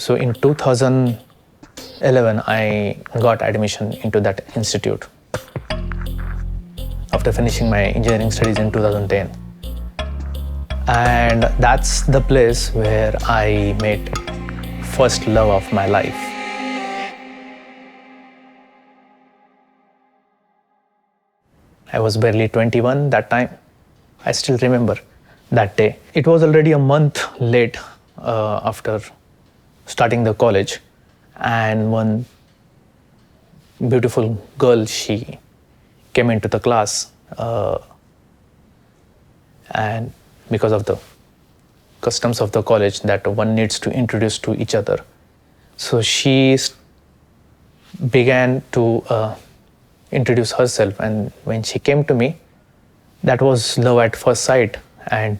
So in 2011, I got admission into that institute after finishing my engineering studies in 2010. And that's the place where I met first love of my life. I was barely 21 that time. I still remember that day. It was already a month late after starting the college, and one beautiful girl, she came into the class, and because of the customs of the college that one needs to introduce to each other, so she began to introduce herself, and when she came to me, that was love at first sight. And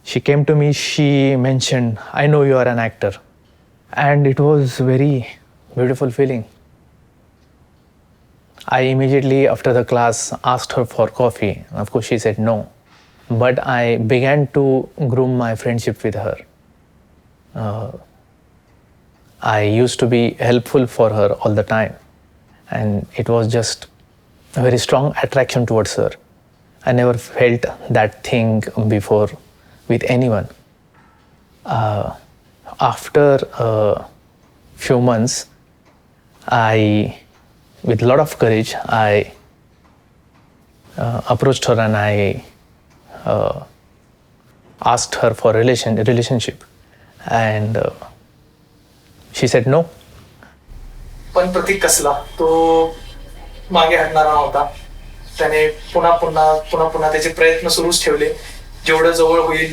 she came to me, she mentioned, "I know you are an actor." And it was very beautiful feeling. I immediately after the class asked her for coffee. Of course she said no, but I began to groom my friendship with her. I used to be helpful for her all the time, and it was just a very strong attraction towards her. I never felt that thing before with anyone. After a few months, with a lot of courage, I approached her and I asked her for a relationship, and she said no. पण प्रतीक कसला तो मागे हटणारा नव्हता. त्याने पुन्हा त्याचे प्रयत्न सुरूच ठेवले. जेवढं जवळ होईल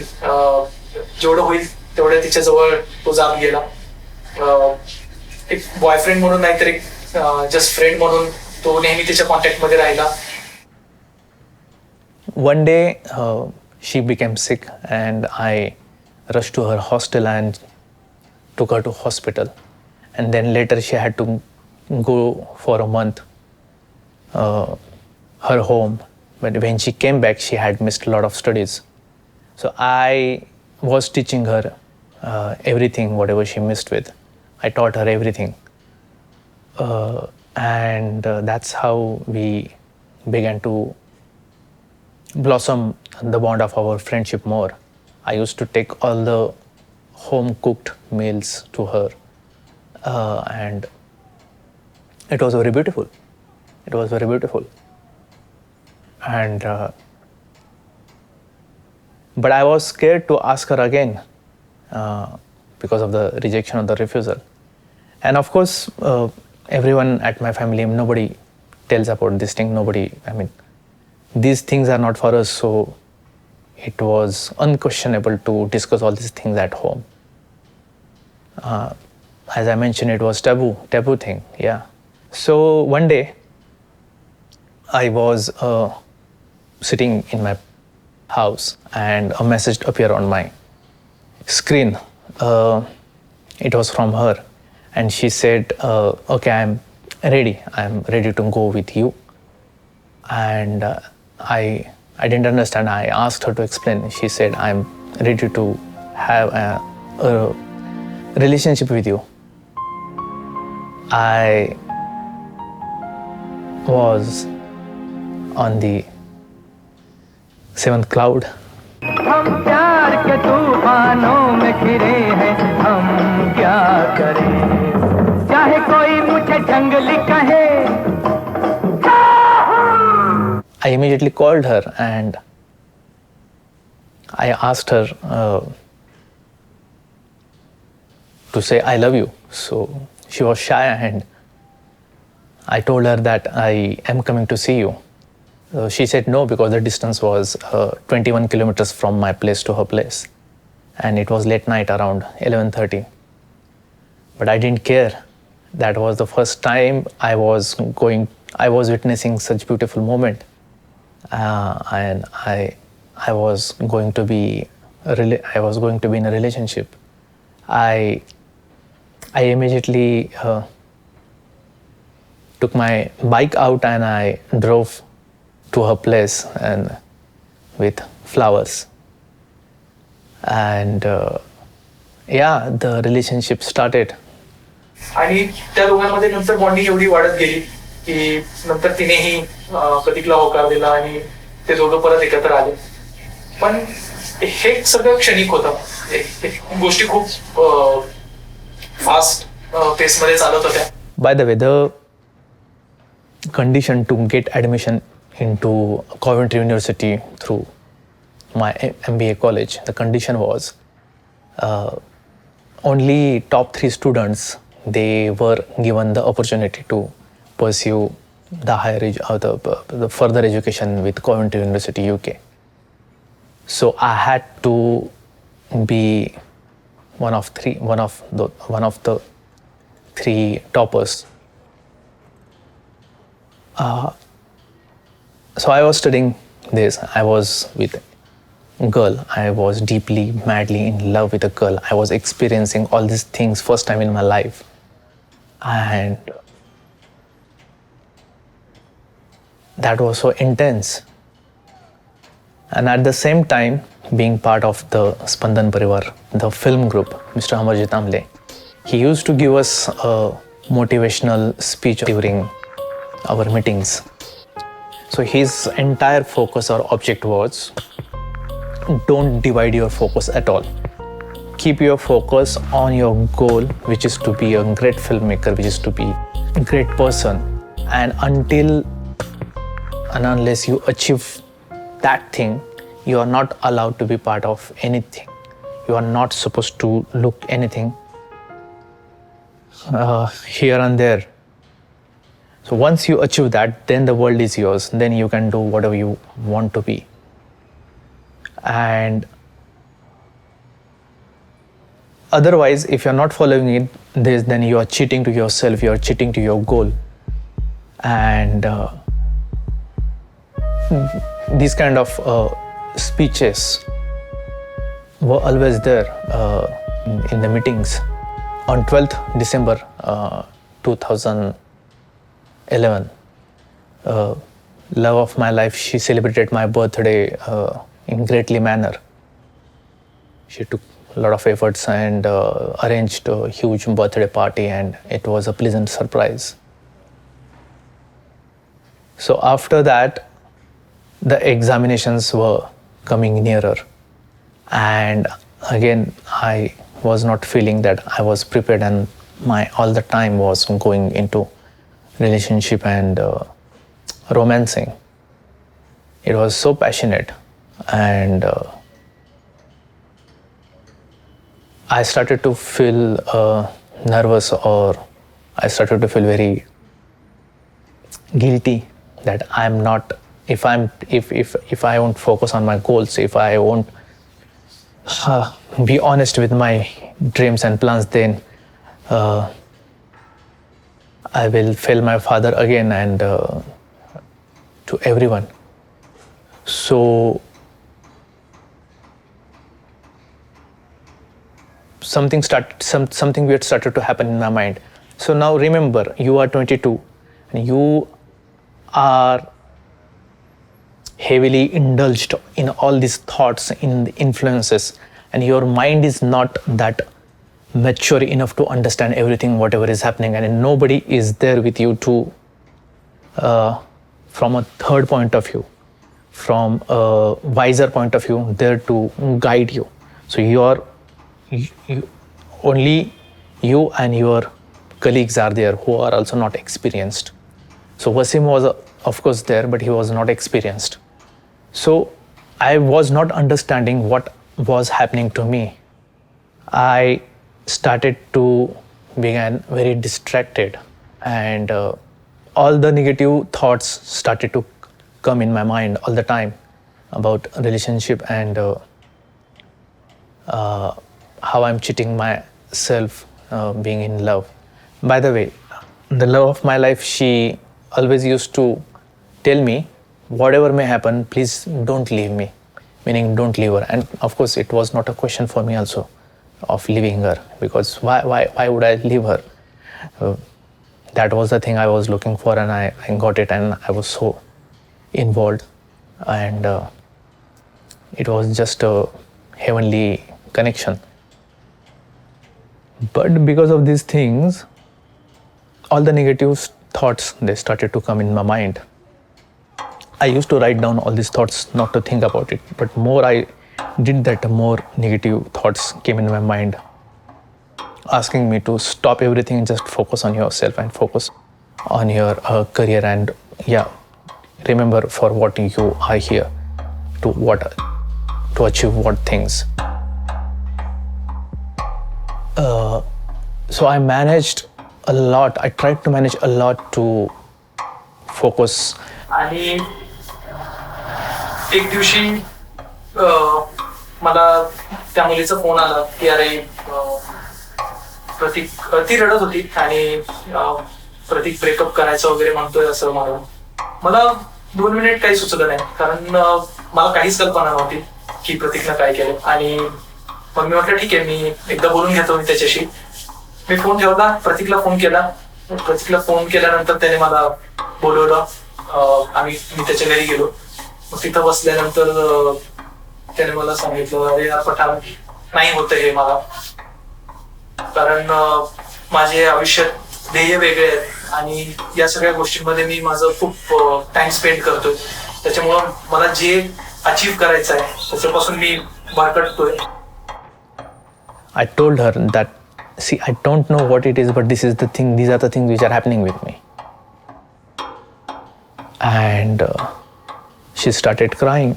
तेवढ्या तिच्या जवळ तो जात गेला. एक बॉयफ्रेंड म्हणून नाहीतर एक जस्ट फ्रेंड म्हणून तो नेहमी तिच्या कॉन्टॅक्ट मध्ये राहिला. One day she became sick and I rushed to her hostel and took her to hospital. And then later she had to go for a month her home. But when she came back, she had missed a lot of studies. So I was teaching her everything, whatever she missed with. I taught her everything. And that's how we began to blossom the bond of our friendship more. I used to take all the home-cooked meals to her. And it was very beautiful. It was very beautiful. And but I was scared to ask her again because of the rejection or the refusal. And of course, everyone at my family, nobody tells about this thing. These things are not for us. So it was unquestionable to discuss all these things at home. As I mentioned, it was taboo thing. Yeah. So one day, I was sitting in my house and a message appeared on my screen. It was from her, and she said, "Okay, I'm ready to go with you." And I didn't understand. I asked her to explain. She said, "I'm ready to have a relationship with you." I was on the seventh cloud. हम प्यार के तूफानों में घिरे हैं, हम क्या करें, चाहे कोई मुझे जंगली कहे. I immediately called her and I asked her to say I love you. So she was shy and I told her that I am coming to see you. She said no because the distance was 21 kilometers from my place to her place, and it was late night around 11:30. But I didn't care. That was the first time I was witnessing such beautiful moment, and I was going to be in a relationship. I immediately took my bike out and I drove to her place and with flowers. And yeah, the relationship started. आणि त्या दोघांमध्ये नंतर bonding एवढी वाढत गेली की नंतर तिनेही प्रतीकला होकार दिला आणि ते दोघं परत एकत्र आले. पण हे सगळं क्षणिक होतं. गोष्टी खूप फास्ट पेसमध्ये चालत होत्या. By the way, the condition to get admission into Coventry University through my MBA college, the condition was only top 3 students, they were given the opportunity to pursue the the further education with Coventry University UK. So I had to be one of the 3 toppers. So I was studying this. I was with a girl. I was deeply, madly in love with a girl. I was experiencing all these things first time in my life. And that was so intense. And at the same time, being part of the Spandan Parivar, the film group, Mr. Amarjit Amle, he used to give us a motivational speech during our meetings. So his entire focus or object was, don't divide your focus at all. Keep your focus on your goal, which is to be a great filmmaker, which is to be a great person. And until and unless you achieve that thing, you are not allowed to be part of anything. You are not supposed to look anything here and there. So once you achieve that, then the world is yours. Then you can do whatever you want to be. And otherwise, if you're not following it, then you are cheating to yourself, you are cheating to your goal. And these kind of speeches were always there in the meetings. On 12th December 2011, love of my life, she celebrated my birthday in greatly manner. She took a lot of efforts and arranged a huge birthday party, and it was a pleasant surprise. So after that, the examinations were coming nearer, and again I was not feeling that I was prepared, and my all the time was going into relationship and romancing. It was so passionate, and I started to feel nervous, or I started to feel very guilty that I'm not, if I won't focus on my goals, if I won't be honest with my dreams and plans, then I will fail my father again and to everyone. So something weird started to happen in my mind. So now remember, you are 22 and you are heavily indulged in all these thoughts, in the influences, and your mind is not that mature enough to understand everything, whatever is happening, and nobody is there with you to from a third point of view, from a wiser point of view, there to guide you. So only you and your colleagues are there who are also not experienced. So Wasim was of course there, but he was not experienced. So I was not understanding what was happening to me. I started to become very distracted, and all the negative thoughts started to come in my mind all the time about relationship and how I'm cheating myself being in love. By the way, the love of my life, she always used to tell me, whatever may happen, please don't leave me, meaning don't leave her. And of course it was not a question for me also of leaving her, because why would I leave her? That was the thing I was looking for, and I got it, and I was so involved, and it was just a heavenly connection. But because of these things, all the negative thoughts, they started to come in my mind. I used to write down all these thoughts not to think about it, but more I did that, more negative thoughts came in my mind, asking me to stop everything and just focus on yourself and focus on your career, and remember for what you are here to achieve what things. So I managed a lot. I tried to manage a lot to focus. आणि एक दिवशी मला त्या मुलीचा phone आला की अरे प्रतीक, ती रडत होती आणि प्रतीक ब्रेकअप करायचं वगैरे म्हणतोय असं मला 2 मिनिट काही सुचलं नाही, कारण मला काहीच कल्पना नव्हती की प्रतीकनं काय केलं. आणि मग मी म्हटलं ठीक आहे, मी एकदा बोलून घेतो त्याच्याशी. मी फोन ठेवला, प्रतीकला फोन केल्यानंतर त्याने मला बोलवलं. मी त्याच्या घरी गेलो. मग तिथं बसल्यानंतर त्याने मला सांगितलं, अरे यार पठाण, नाही होत हे मला, कारण माझे आयुष्यात ध्येय वेगळे आहेत आणि या सगळ्या गोष्टींमध्ये मी माझं खूप टाइम स्पेंड करतोय. त्याच्यामुळं मला जे अचीव करायचं आहे त्याच्यापासून मी भरकटतोय. I told her that, see, I don't know what it is, but these are the things which are happening with me. And she started crying.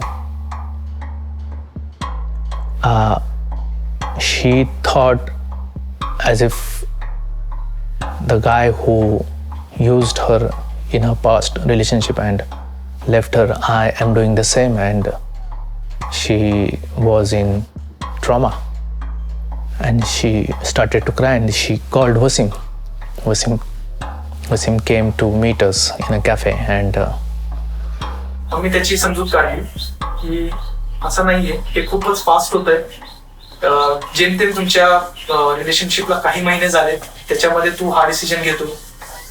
She thought as if the guy who used her in her past relationship and left her, I am doing the same, and she was in trauma. And she started to cry and she called Wasim. Wasim came to meet us in a cafe and मी त्याची समजूत काढली की असं नाहीये, हे खूपच fast होत आहे. जेमतेम तुमच्या रिलेशनशिपला काही महिने झाले, त्याच्यामध्ये तू हा डिसिजन घेतो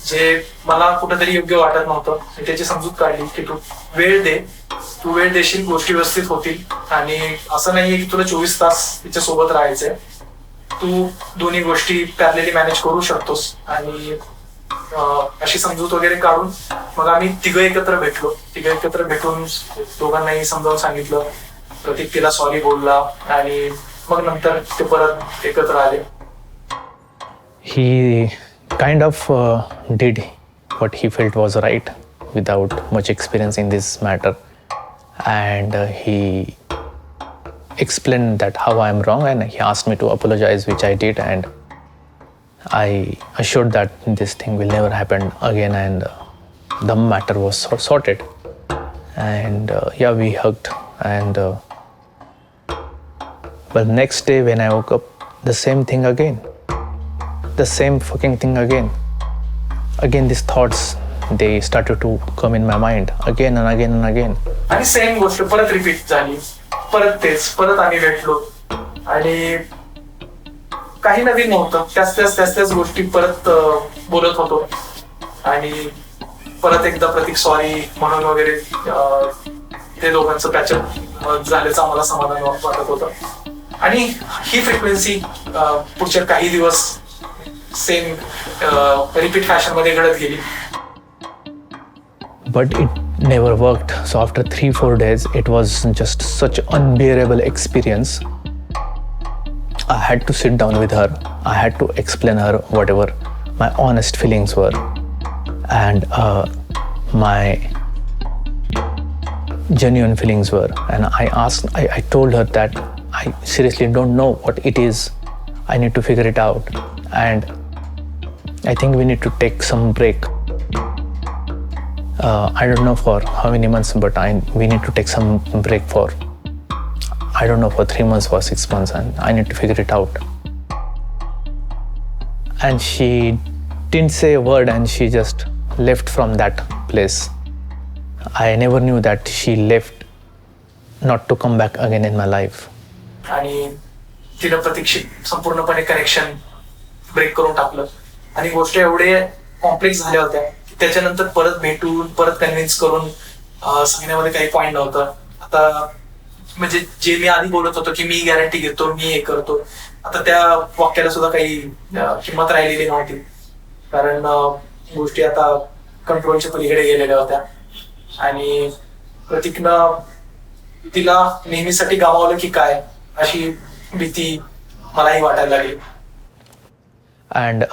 जे मला कुठेतरी योग्य वाटत नव्हतं. मी त्याची समजूत काढली की तू वेळ देशील, गोष्टी व्यवस्थित होतील. आणि असं नाहीये की तुला 24 तास तिच्या सोबत राहायचंय. तू दोन्ही गोष्टी पॅरलली मॅनेज करू शकतोस. आणि अशी समजूत वगैरे काढून मग आम्ही तिघं एकत्र भेटून दोघांनाही समजावून सांगितलं. प्रतीक तिला सॉरी बोलला आणि मग नंतर ते परत एकत्र आले. he kind of did what he felt was right without much experience in this matter, and he explained that how I am wrong, and he asked me to apologize, which I did, and I assured that this thing will never happen again, and the matter was sorted. And we hugged, and but next day when I woke up, the same thing again, the same fucking thing again. These thoughts, they started to come in my mind again and again and again. आणि same गोष्ट परत repeat झाली. परत आम्ही भेटलो आणि काही नवीन नव्हतं. त्याच गोष्टी परत बोलत होतो. आणि परत एकदा प्रतीक सॉरी म्हणून वगैरे ते दोघांचं पॅचअप झाल्याचं आम्हाला समाधान वाटत होतं. आणि ही फ्रिक्वेन्सी पुढच्या काही दिवस सेम रिपीट फॅशन मध्ये घडत गेली. But it never worked. So after 3-4 days, it was just such unbearable experience. I had to sit down with her. I had to explain her whatever my honest feelings were, and my genuine feelings were. And I told her that I seriously don't know what it is. I need to figure it out, and I think we need to take some break. I don't know for how many months, but we need to take some break for, I don't know, for 3 months or 6 months, and I need to figure it out. And she didn't say a word, and she just left from that place. I never knew that she left not to come back again in my life. आणि तिनं प्रतीक्षित संपूर्णपणे connection break करून टाकलं. आणि गोष्ट एवढे complex झाल्या होत्या, त्याच्यानंतर परत भेटून परत कन्व्हिन्स करून सांगण्यामध्ये काही पॉईंट नव्हतं. आता म्हणजे जे मी आधी बोलत होतो की मी गॅरंटी घेतो, मी हे करतो, आता त्या वाक्याला सुद्धा काही किंमत राहिलेली नव्हती, कारण गोष्टी आता कंट्रोलच्या पलीकडे गेलेल्या होत्या आणि प्रतीकनं तिला नेहमीसाठी गमावलं की काय अशी भीती मलाही वाटायला लागली. And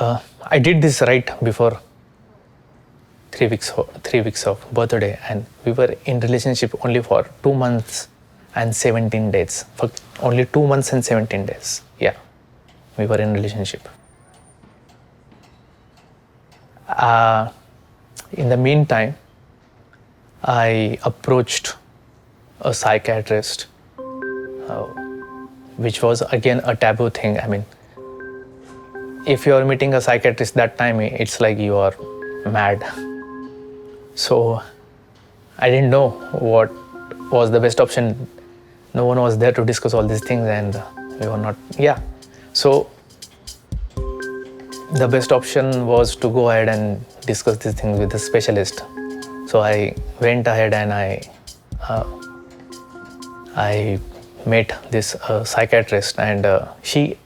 I did this right before 3 weeks of birthday, and we were in relationship only for 2 months and 17 days. For only 2 months and 17 days. Yeah, we were in relationship. In the meantime, I approached a psychiatrist, which was again a taboo thing. I mean, if you are meeting a psychiatrist that time, it's like you are mad. So I didn't know what was the best option. No one was there to discuss all these things, and we were not. Yeah. So the best option was to go ahead and discuss these things with a specialist. So I went ahead and I met this psychiatrist, and she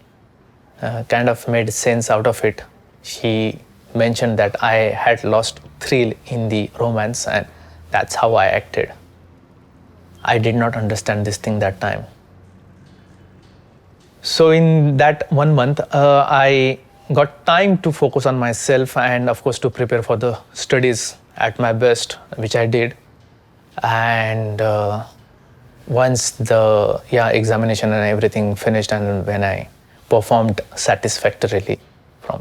kind of made sense out of it. She mentioned that I had lost thrill in the romance, and that's how I acted. I did not understand this thing that time. So in that 1 month, I got time to focus on myself and of course to prepare for the studies at my best, which I did. And once the examination and everything finished, and when I performed satisfactorily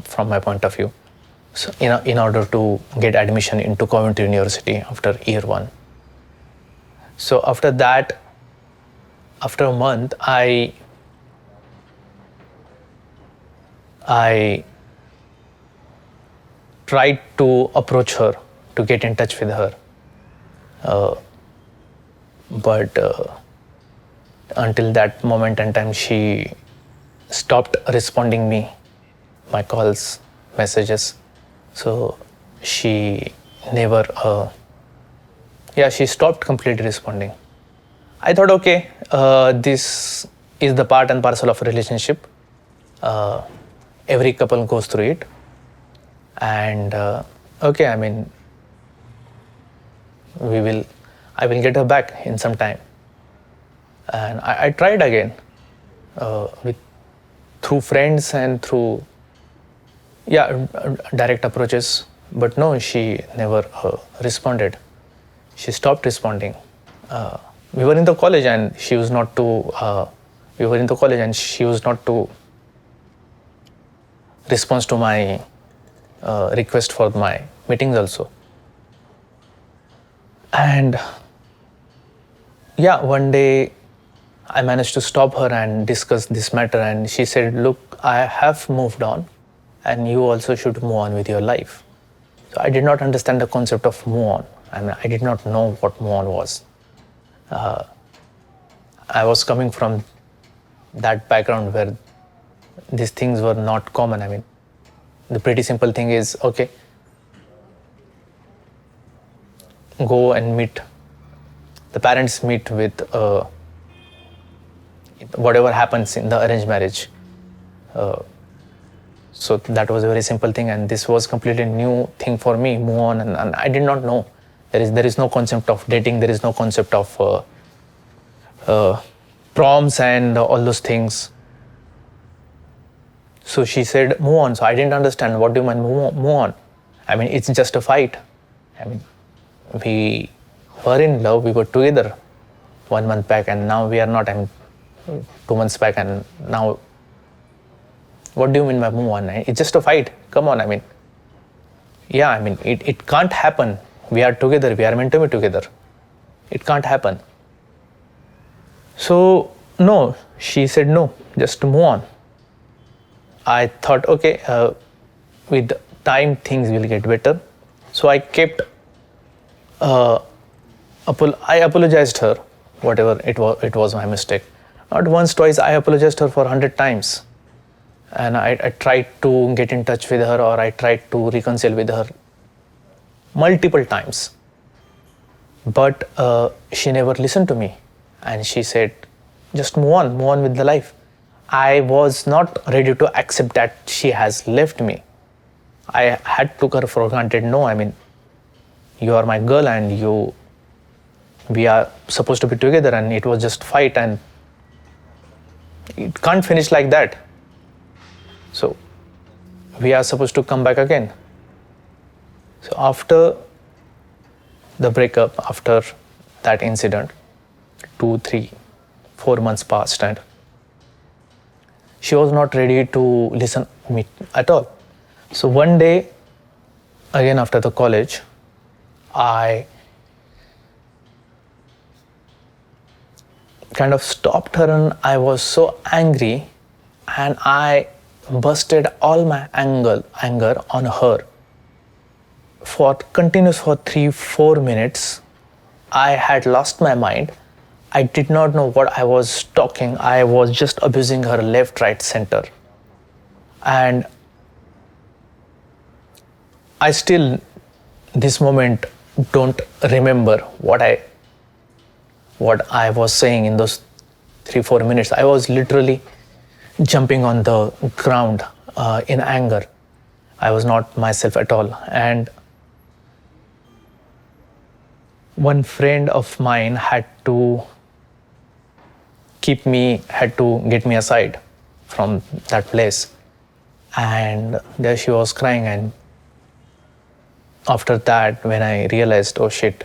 from my point of view, so in order to get admission into Coventry University after year 1. So after that, after a month, I tried to approach her, to get in touch with her, but until that moment in time, she stopped responding me, my calls, messages. So she never, she stopped completely responding. I thought, okay, this is the part and parcel of a relationship. Every couple goes through it. And okay, I mean, I will get her back in some time. And I tried again through friends and through direct approaches, but no, she never responded. She stopped responding. We were in the college, and she was not to respond to my request for my meetings also. And one day I managed to stop her and discuss this matter, and she said, look, I have moved on, and you also should move on with your life. So I did not understand the concept of move on. I mean, I did not know what move on was. I was coming from that background where these things were not common. I mean, the pretty simple thing is, okay, go and meet. The parents meet with whatever happens in the arranged marriage. So that was a very simple thing, and this was completely new thing for me, move on, and I did not know. There is no concept of dating, there is no concept of proms and all those things. So she said, move on. So I didn't understand, what do you mean move on? I mean, it's just a fight. I mean, we were in love, we were together 1 month back, and now we are not. I mean, 2 months back, and now, what do you mean by move on? It's just a fight. Come on, I mean, it can't happen. We are together, we are meant to be together. It can't happen. So, no, she said no, just move on. I thought, okay, with time things will get better. So I kept, I apologized her, whatever it was my mistake. Not once, twice, I apologized her for 100 times. And I tried to get in touch with her, or I tried to reconcile with her multiple times. But she never listened to me. And she said, just move on with the life. I was not ready to accept that she has left me. I had took her for granted. No, I mean, you are my girl and we are supposed to be together, and it was just fight, and it can't finish like that. So we are supposed to come back again. So after the breakup, after that incident, 2, 3, 4 months passed, and she was not ready to listen me at all. So one day, again after the college, I kind of stopped her, and I was so angry, and I busted all my anger on her. For continuous for 3-4 minutes, I had lost my mind. I did not know what I was talking. I was just abusing her left, right, center. And I still, this moment, don't remember what I was saying in those 3-4 minutes. I was literally jumping on the ground in anger. I was not myself at all. And one friend of mine had to get me aside from that place. And there she was crying, and after that, when I realized, oh shit,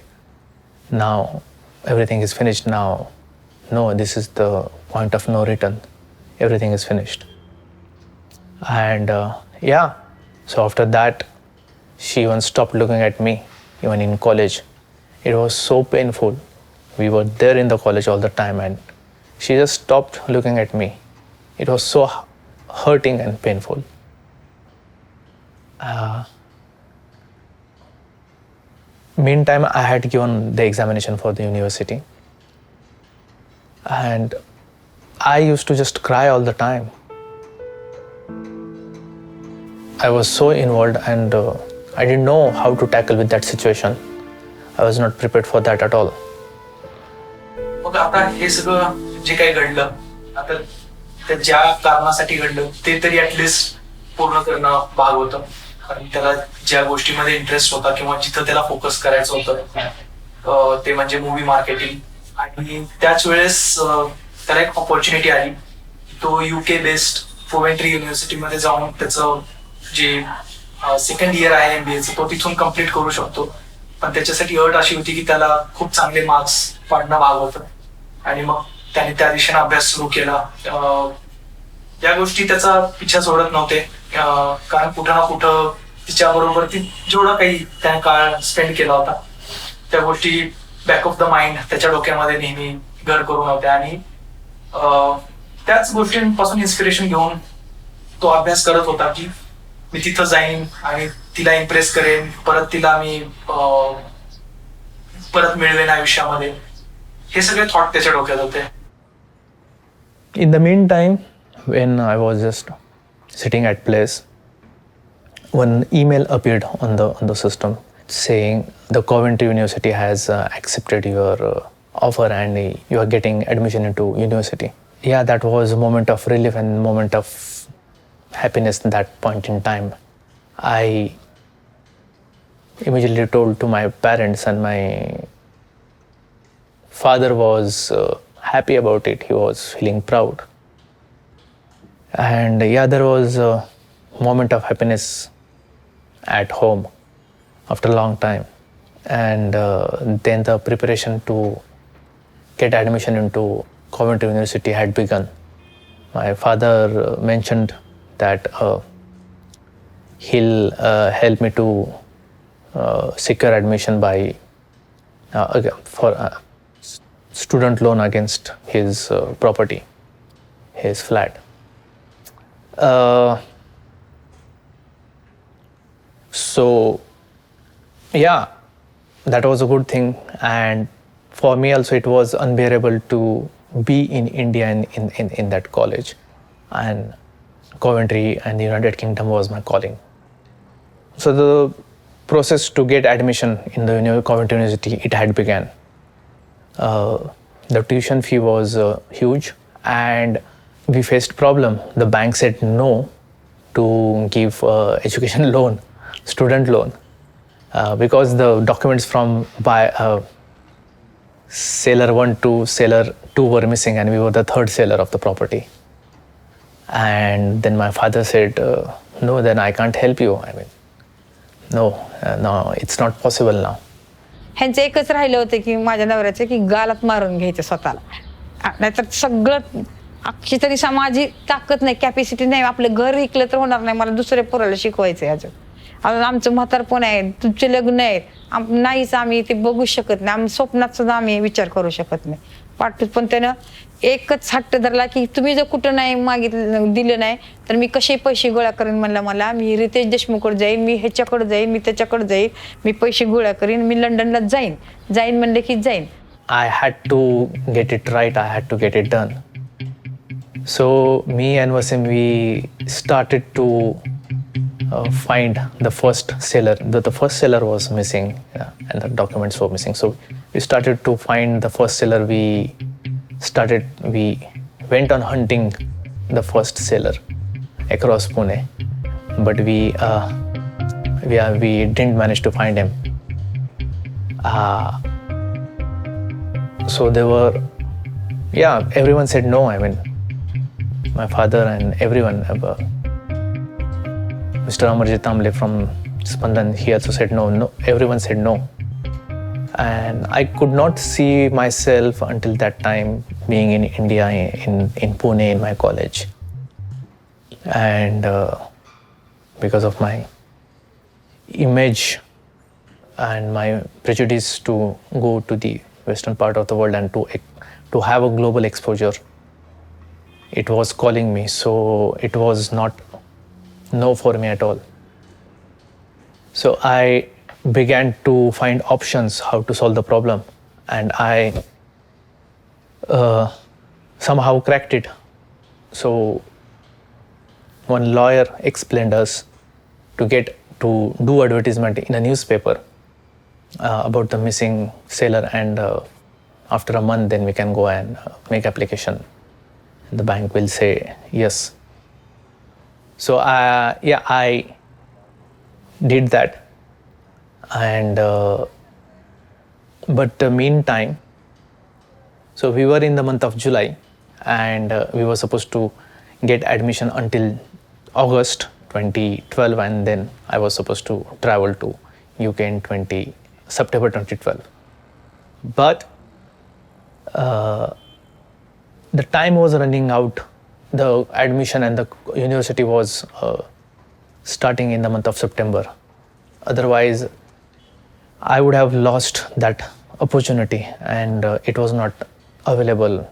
now everything is finished now. No, this is the point of no return. Everything is finished. And so after that, she even stopped looking at me, even in college. It was so painful. We were there in the college all the time, and she just stopped looking at me. It was so hurting and painful. Meantime, I had given the examination for the university, and I used to just cry all the time. I was so involved, and I didn't know how to tackle with that situation. I was not prepared for that at all. मग आता हे सगळं जे काही घडलं, आता त्या ज्या कारणासाठी घडलं ते तरी ऍटलिस्ट पूर्ण करणं भाग होतं. कारण त्याला ज्या गोष्टीमध्ये इंटरेस्ट होता किंवा जिथं त्याला फोकस करायचं होतं ते म्हणजे मूवी मार्केटिंग. आणि त्याच वेळेस त्याला एक ऑपॉर्च्युनिटी आली. तो UK बेस्ड कोवेंट्री युनिव्हर्सिटीमध्ये जाऊन त्याचं जे सेकंड इयर आहे MBAचं तो तिथून कम्प्लीट करू शकतो. पण त्याच्यासाठी अट अशी होती की त्याला खूप चांगले मार्क्स पाडणं भाग होतं. आणि मग त्याने त्या दिशेने अभ्यास सुरू केला. या गोष्टी त्याचा पिछा सोडत नव्हते, कारण कुठं ना कुठं तिच्याबरोबर ती जेवढा काही त्याने काळ स्पेंड केला होता त्या गोष्टी बॅक ऑफ द माइंड त्याच्या डोक्यामध्ये नेहमी घर करून होत्या. आणि त्याच गोष्टींपासून इन्स्पिरेशन घेऊन तो अभ्यास करत होता की मी तिथं जाईन आणि तिला इम्प्रेस करेन, परत तिला मी परत मिळवेन आयुष्यामध्ये. हे सगळे थॉट त्याच्या डोक्यात होते. In the meantime, when I was just sitting at place, one email appeared on the system saying the Coventry University has accepted your offer and you are getting admission into university. Yeah, that was a moment of relief and moment of happiness at that point in time. I immediately told to my parents, and my father was happy about it. He was feeling proud. And yeah, there was a moment of happiness at home after a long time. And then the preparation to get admission into Coventry University had begun. My father mentioned that he'll help me to secure admission by for student loan against his property, his flat. So yeah, that was a good thing. And for me also it was unbearable to be in India in that college, and Coventry and the United Kingdom was my calling. So the process to get admission in the Coventry University, it had begun. The tuition fee was huge, and we faced problem. The bank said no to give education loan, student loan, because the documents from seller 1 to seller 2 were missing, and we were the third seller of the property. And then my father said, no, then I can't help you. I mean, no, it's not possible now. ह्यांचं एकच राहिलं होतं की माझ्या नवऱ्याचं की गालात मारून घ्यायचं स्वतःला. नाहीतर सगळं अक्षी तरी सामाजिक ताकद नाही, कॅपॅसिटी नाही. आपलं घर विकलं तर होणार नाही, मला दुसऱ्या पोराला शिकवायचंय. अजून आमचं म्हातारपण आहे, तुमचे लग्न आहे, नाहीच आम्ही ते बघू शकत नाही. आम्ही स्वप्नात सुद्धा आम्ही विचार करू शकत नाही. पाठवत पण त्यानं एकच हट्ट धरला की तुम्ही जर कुठं नाही दिलं नाही तर मी कसे पैसे गोळा करेन. म्हणलं मला मी रितेश देशमुखकडे जाईन, मी ह्याच्याकडे जाईन, मी त्याच्याकडे जाईन, मी पैसे गोळा करीन, मी लंडनला जाईन म्हणले की जाईन. I had to get it right. I had to get it done. So me and Wasim, we started to find the first seller. The first seller was missing, and the documents were missing. So we started to find the first seller. We went on hunting the first seller across Pune, but we didn't manage to find him. So there were, everyone said no. I mean, my father and everyone. Mr. Amarjit Tamle from Spandan, he also said no. Everyone said no. And I could not see myself until that time being in India, in Pune, in my college. And because of my image and my prejudice to go to the western part of the world and to have a global exposure, it was calling me. So it was not no for me at all. So I began to find options how to solve the problem, and I somehow cracked it. So one lawyer explained us to do advertisement in a newspaper about the missing seller, and after a month then we can go and make application. The bank will say yes. So I did that, and but meantime, so we were in the month of July, and we were supposed to get admission until August 2012, and then I was supposed to travel to UK in September 2012. But the time was running out. The admission and the university was starting in the month of September. Otherwise, I would have lost that opportunity, and it was not available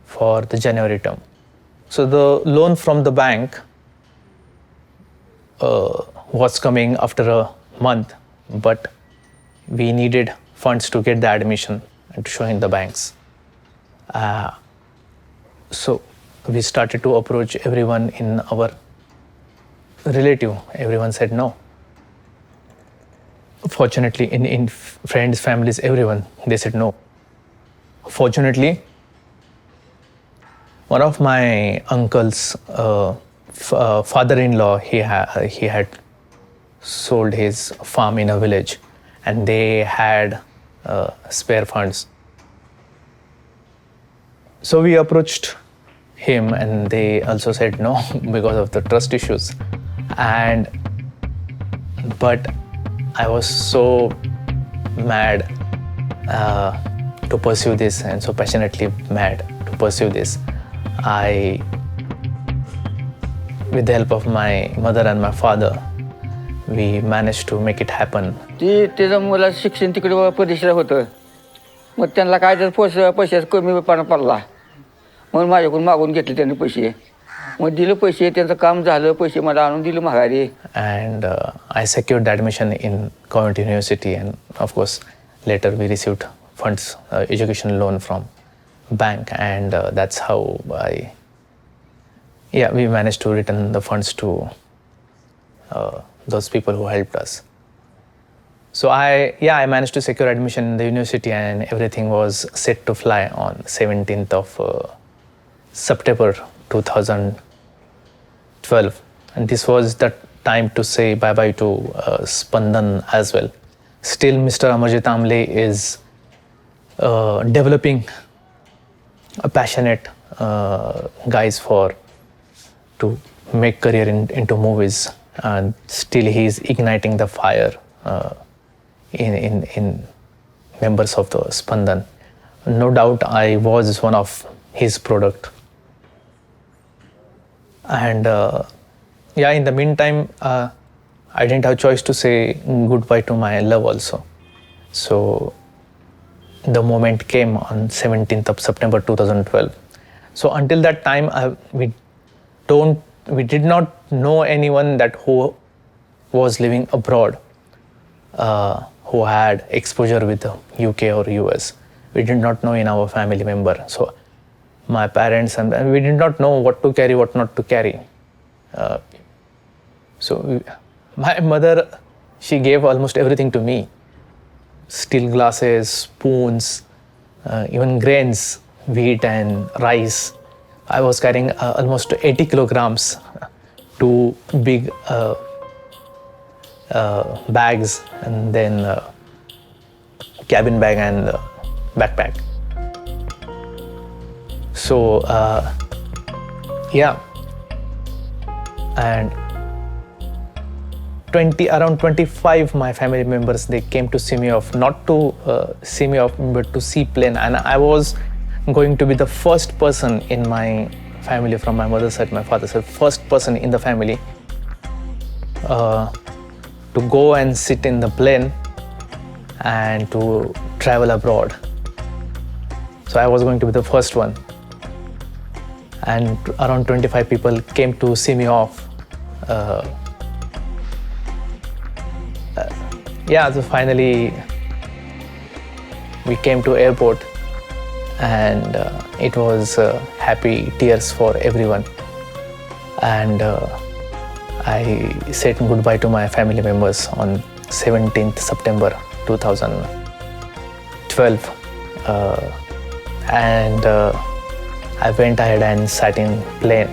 for the January term. So the loan from the bank was coming after a month, but we needed funds to get the admission and to show in the banks. So we started to approach everyone in our relative. Everyone said no. Fortunately, in friends, families, everyone, they said no. Fortunately, one of my uncle's father-in-law, he had sold his farm in a village, and they had spare funds. So we approached him, and they also said no because of the trust issues. But I was so mad to pursue this, and so passionately mad to pursue this. With the help of my mother and my father, we managed to make it happen. त्याच्या मुलाचं शिक्षण तिकडे परिसर होतं, मग त्यांना काय तर पैशाचा कमीपणा पडला, म्हणून माझ्याकडून मागून घेतले त्यांनी पैसे. मग दिले पैसे, त्यांचं काम झालं, पैसे मला आणून दिले माघारी. And I secured the admission in Government University, and of course later we received funds, education loan from bank, and that's how we managed to return the funds to those people who helped us. So I managed to secure admission in the university, and everything was set to fly on 17th of September 2012, and this was the time to say bye-bye to Spandan as well. Still, Mr. Amarjit Amle is developing a passionate guys to make career into movies, and still he is igniting the fire in members of the Spandan. No doubt I was one of his product. And in the meantime, I didn't have choice to say goodbye to my love also. So the moment came on 17th of September 2012. So until that time, we did not know anyone that who was living abroad, who had exposure with the UK or US. We did not know in our family member. So my parents and we did not know what to carry, what not to carry. My mother, she gave almost everything to me. Steel glasses, spoons, even grains, wheat and rice. I was carrying almost 80 kilograms, 2 big bags, and then cabin bag and backpack. So and around 25 my family members, they came to see me off, not to see me off, but to see plane. And I was going to be the first person in my family, from my mother's side, my father's side, first person in the family to go and sit in the plane and to travel abroad. So I was going to be the first one. And around 25 people came to see me off. So finally we came to airport, and it was happy tears for everyone. And I said goodbye to my family members on 17th September 2012. I went ahead and sat in plane